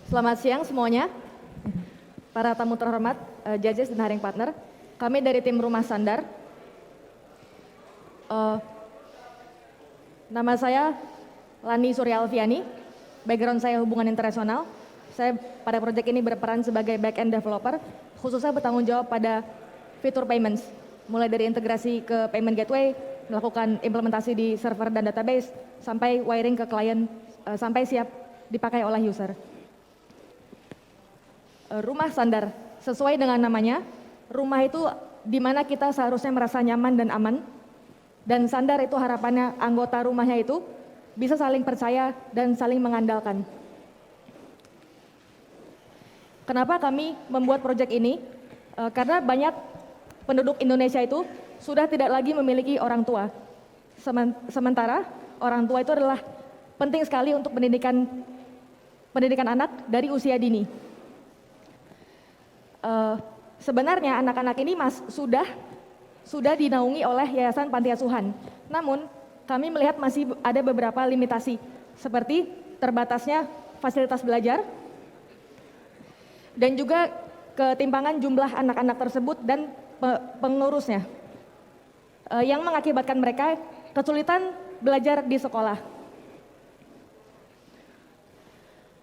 Selamat siang semuanya, para tamu terhormat, judges dan hiring partner. Kami dari tim Rumah Sandar. Nama saya Lani Surya Alfiani, background saya hubungan internasional. Saya pada proyek ini berperan sebagai back-end developer, khususnya bertanggung jawab pada fitur payments, mulai dari integrasi ke payment gateway, melakukan implementasi di server dan database, sampai wiring ke klien, sampai siap dipakai oleh user. Rumah Sandar, sesuai dengan namanya, rumah itu di mana kita seharusnya merasa nyaman dan aman, dan sandar itu harapannya anggota rumahnya itu bisa saling percaya dan saling mengandalkan. Kenapa kami membuat proyek ini? Karena banyak penduduk Indonesia itu sudah tidak lagi memiliki orang tua. Sementara orang tua itu adalah penting sekali untuk pendidikan anak dari usia dini. Sebenarnya anak-anak ini sudah dinaungi oleh Yayasan Panti Asuhan. Namun kami melihat masih ada beberapa limitasi seperti terbatasnya fasilitas belajar dan juga ketimpangan jumlah anak-anak tersebut dan pengurusnya yang mengakibatkan mereka kesulitan belajar di sekolah.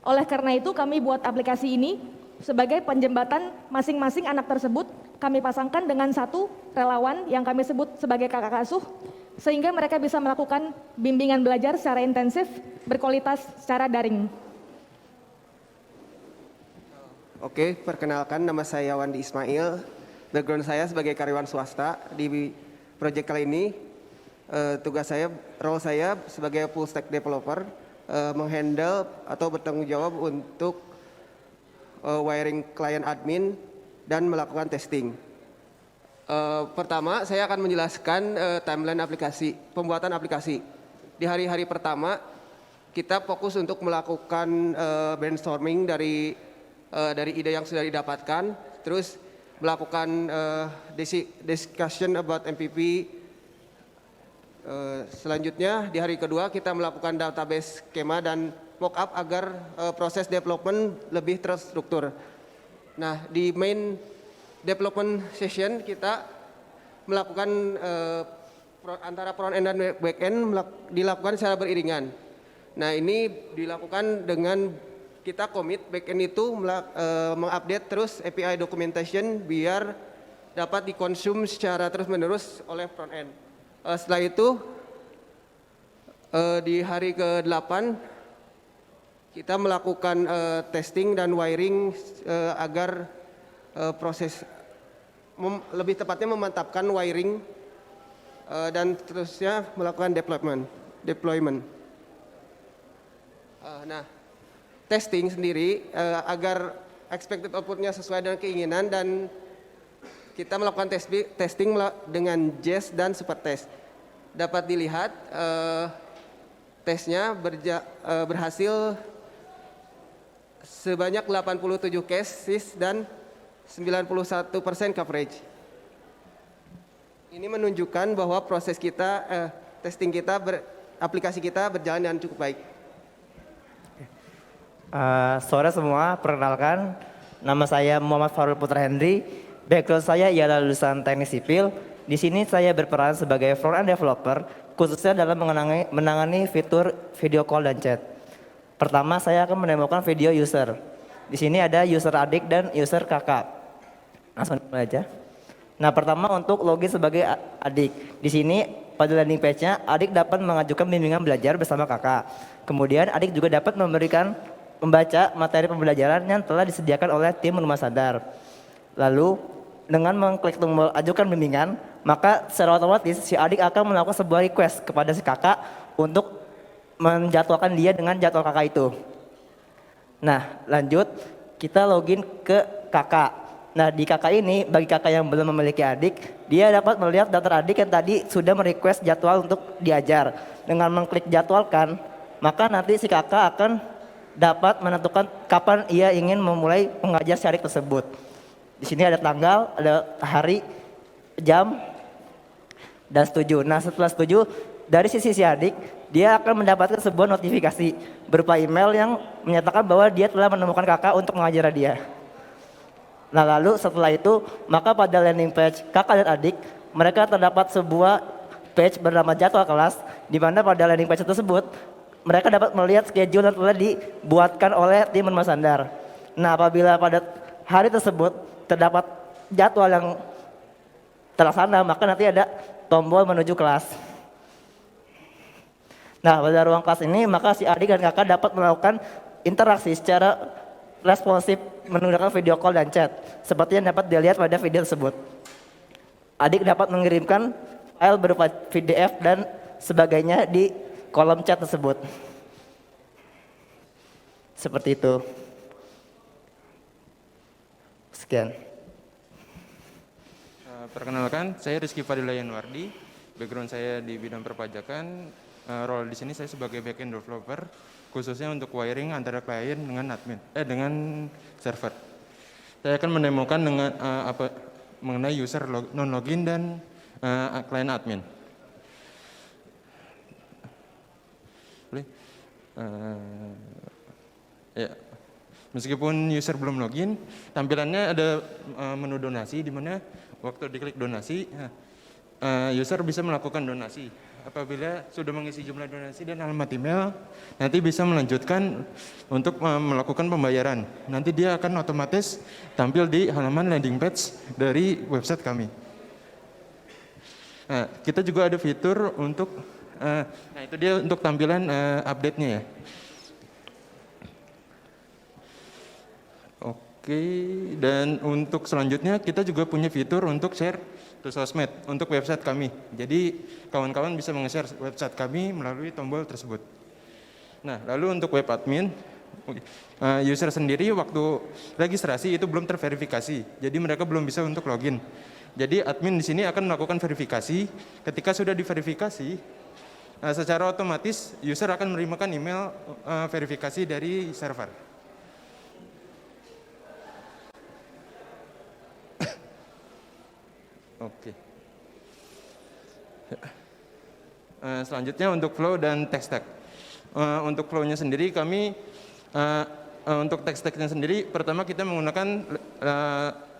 Oleh karena itu kami buat aplikasi ini sebagai penjembatan masing-masing anak tersebut, kami pasangkan dengan satu relawan yang kami sebut sebagai kakak asuh, sehingga mereka bisa melakukan bimbingan belajar secara intensif, berkualitas secara daring. Oke, perkenalkan nama saya Wandi Ismail. Background saya sebagai karyawan swasta di proyek kali ini. Role saya sebagai full stack developer, menghandle atau bertanggung jawab untuk wiring klien admin dan melakukan testing. Pertama, saya akan menjelaskan timeline pembuatan aplikasi. Di hari-hari pertama, kita fokus untuk melakukan brainstorming dari ide yang sudah didapatkan, terus melakukan discussion about MVP. Selanjutnya, di hari kedua kita melakukan database skema dan mockup agar proses development lebih terstruktur. Nah, di main development session kita melakukan antara front end dan back end dilakukan secara beriringan. Nah, ini dilakukan dengan kita commit back end itu mengupdate terus API documentation biar dapat dikonsum secara terus-menerus oleh front end. Setelah itu di hari ke-8 kita melakukan testing dan wiring agar lebih tepatnya memantapkan wiring dan terusnya melakukan deployment. Nah, testing sendiri agar expected outputnya sesuai dengan keinginan, dan kita melakukan testing dengan Jest dan Supertest. Dapat dilihat tesnya berhasil sebanyak 87 cases dan 91% coverage. Ini menunjukkan bahwa proses kita, aplikasi kita berjalan dengan cukup baik. Sore semua, perkenalkan, nama saya Muhammad Farul Putra Henry. Background saya ialah lulusan teknik sipil. Di sini saya berperan sebagai front-end developer, khususnya dalam menangani fitur video call dan chat. Pertama, saya akan menemukan video user. Di sini ada user adik dan user kakak. Langsung mulai aja. Nah, pertama untuk login sebagai adik. Di sini pada landing page-nya, adik dapat mengajukan bimbingan belajar bersama kakak. Kemudian adik juga dapat membaca materi pembelajaran yang telah disediakan oleh tim Rumah Sandar. Lalu dengan mengklik tombol ajukan bimbingan, maka secara otomatis si adik akan melakukan sebuah request kepada si kakak untuk menjadwalkan dia dengan jadwal kakak itu. Nah, lanjut kita login ke kakak. Nah, di kakak ini, bagi kakak yang belum memiliki adik, dia dapat melihat daftar adik yang tadi sudah merequest jadwal untuk diajar. Dengan mengklik jadwalkan, maka nanti si kakak akan dapat menentukan kapan ia ingin memulai mengajar si adik tersebut. Di sini ada tanggal, ada hari, jam, dan setuju. Nah, setelah setuju, dari sisi si adik, dia akan mendapatkan sebuah notifikasi berupa email yang menyatakan bahwa dia telah menemukan kakak untuk mengajar dia. Nah lalu setelah itu, maka pada landing page kakak dan adik, mereka terdapat sebuah page bernama jadwal kelas, di mana pada landing page tersebut, mereka dapat melihat schedule yang telah dibuatkan oleh tim Mas Andar. Nah apabila pada hari tersebut terdapat jadwal yang terlaksana, maka nanti ada tombol menuju kelas. Nah, pada ruang kelas ini, maka si adik dan kakak dapat melakukan interaksi secara responsif menggunakan video call dan chat, seperti yang dapat dilihat pada video tersebut. Adik dapat mengirimkan file berupa PDF dan sebagainya di kolom chat tersebut. Seperti itu. Sekian. Perkenalkan, saya Rizky Fadila Yanwardi. Background saya di bidang perpajakan. Role di sini saya sebagai backend developer, khususnya untuk wiring antara klien dengan dengan server. Saya akan menemukan dengan mengenai user non login dan klien admin. Boleh? Ya. Meskipun user belum login, tampilannya ada menu donasi, di mana waktu diklik donasi, user bisa melakukan donasi. Apabila sudah mengisi jumlah donasi dan alamat email, nanti bisa melanjutkan untuk melakukan pembayaran. Nanti dia akan otomatis tampil di halaman landing page dari website kami. Nah, kita juga ada fitur untuk, nah itu dia untuk tampilan update-nya ya. Oke, dan untuk selanjutnya kita juga punya fitur untuk share to sosmed untuk website kami. Jadi kawan-kawan bisa meng-share website kami melalui tombol tersebut. Nah, lalu untuk web admin, user sendiri waktu registrasi itu belum terverifikasi. Jadi mereka belum bisa untuk login. Jadi admin di sini akan melakukan verifikasi. Ketika sudah diverifikasi, secara otomatis user akan menerima email verifikasi dari server. Oke. Selanjutnya untuk flow dan text tag. Untuk flow-nya sendiri kami untuk text tag-nya sendiri pertama kita menggunakan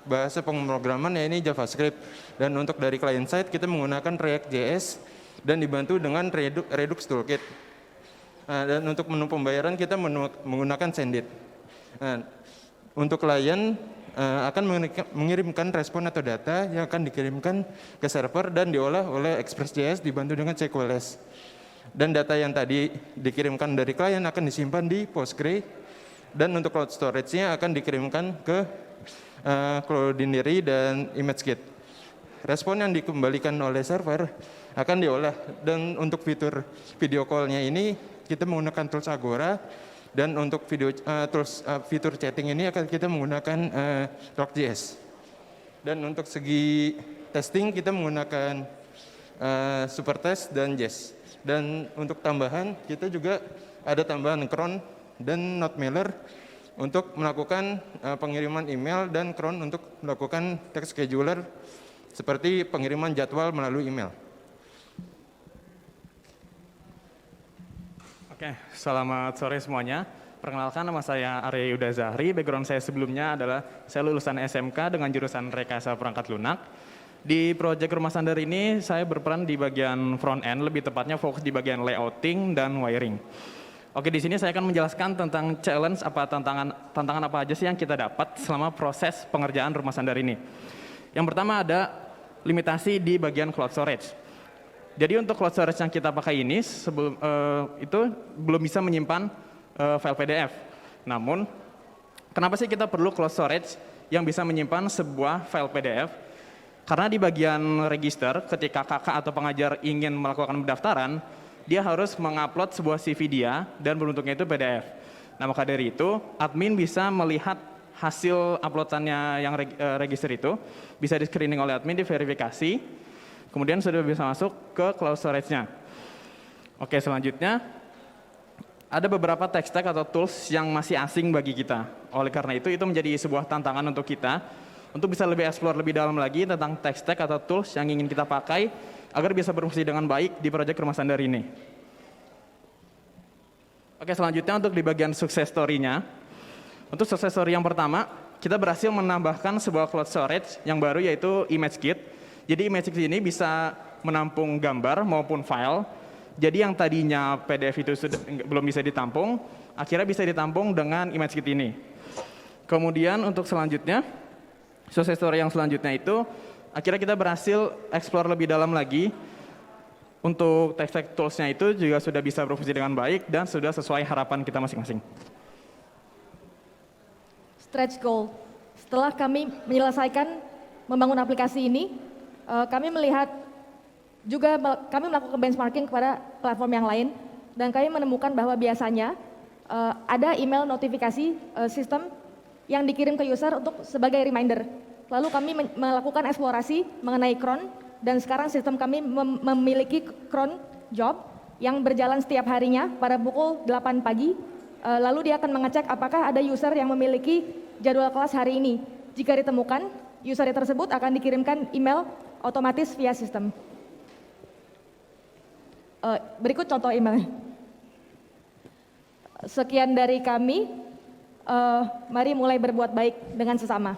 bahasa pemrograman yaitu JavaScript, dan untuk dari client side kita menggunakan React.js dan dibantu dengan Redux Toolkit. Dan untuk menu pembayaran kita menggunakan Sendit. Untuk klien akan mengirimkan respon atau data yang akan dikirimkan ke server dan diolah oleh Express.js dibantu dengan SQLS. Dan data yang tadi dikirimkan dari klien akan disimpan di Postgre, dan untuk cloud storage-nya akan dikirimkan ke Cloudinary dan ImageKit. Respon yang dikembalikan oleh server akan diolah, dan untuk fitur video call-nya ini kita menggunakan tools Agora. Dan untuk fitur chatting ini akan kita menggunakan Rock.js. Dan untuk segi testing kita menggunakan Supertest dan Jest. Dan untuk tambahan kita juga ada tambahan cron dan NoteMailer untuk melakukan pengiriman email, dan cron untuk melakukan text scheduler seperti pengiriman jadwal melalui email. Oke, selamat sore semuanya. Perkenalkan, nama saya Arya Yuda Zahri. Background saya sebelumnya adalah saya lulusan SMK dengan jurusan Rekayasa Perangkat Lunak. Di proyek Rumah Sandar ini saya berperan di bagian front end, lebih tepatnya fokus di bagian layouting dan wiring. Oke, di sini saya akan menjelaskan tentang challenge tantangan apa aja sih yang kita dapat selama proses pengerjaan Rumah Sandar ini. Yang pertama ada limitasi di bagian cloud storage. Jadi untuk cloud storage yang kita pakai ini itu belum bisa menyimpan file PDF. Namun, kenapa sih kita perlu cloud storage yang bisa menyimpan sebuah file PDF? Karena di bagian register, ketika kakak atau pengajar ingin melakukan pendaftaran, dia harus mengupload sebuah CV dia dan bentuknya itu PDF. Nah, maka dari itu, admin bisa melihat hasil uploadannya yang register itu, bisa di-screening oleh admin, diverifikasi, kemudian sudah bisa masuk ke cloud storage-nya. Oke, selanjutnya ada beberapa text tag atau tools yang masih asing bagi kita. Oleh karena itu menjadi sebuah tantangan untuk kita untuk bisa lebih explore lebih dalam lagi tentang text tag atau tools yang ingin kita pakai agar bisa berfungsi dengan baik di proyek Rumah Sandar ini. Oke, selanjutnya untuk di bagian success story-nya. Untuk success story yang pertama, kita berhasil menambahkan sebuah cloud storage yang baru yaitu ImageKit. Jadi ImageKit ini bisa menampung gambar maupun file. Jadi yang tadinya PDF itu belum bisa ditampung, akhirnya bisa ditampung dengan ImageKit ini. Kemudian untuk selanjutnya, success story yang selanjutnya itu, akhirnya kita berhasil explore lebih dalam lagi. Untuk tech tools-nya itu juga sudah bisa berfungsi dengan baik dan sudah sesuai harapan kita masing-masing. Stretch goal. Setelah kami menyelesaikan membangun aplikasi ini, kami melihat juga kami melakukan benchmarking kepada platform yang lain dan kami menemukan bahwa biasanya ada email notifikasi sistem yang dikirim ke user untuk sebagai reminder. Lalu kami melakukan eksplorasi mengenai cron dan sekarang sistem kami memiliki cron job yang berjalan setiap harinya pada pukul 8 pagi. Lalu dia akan mengecek apakah ada user yang memiliki jadwal kelas hari ini. Jika ditemukan, user tersebut akan dikirimkan email otomatis via sistem. Berikut contoh email. Sekian dari kami, mari mulai berbuat baik dengan sesama.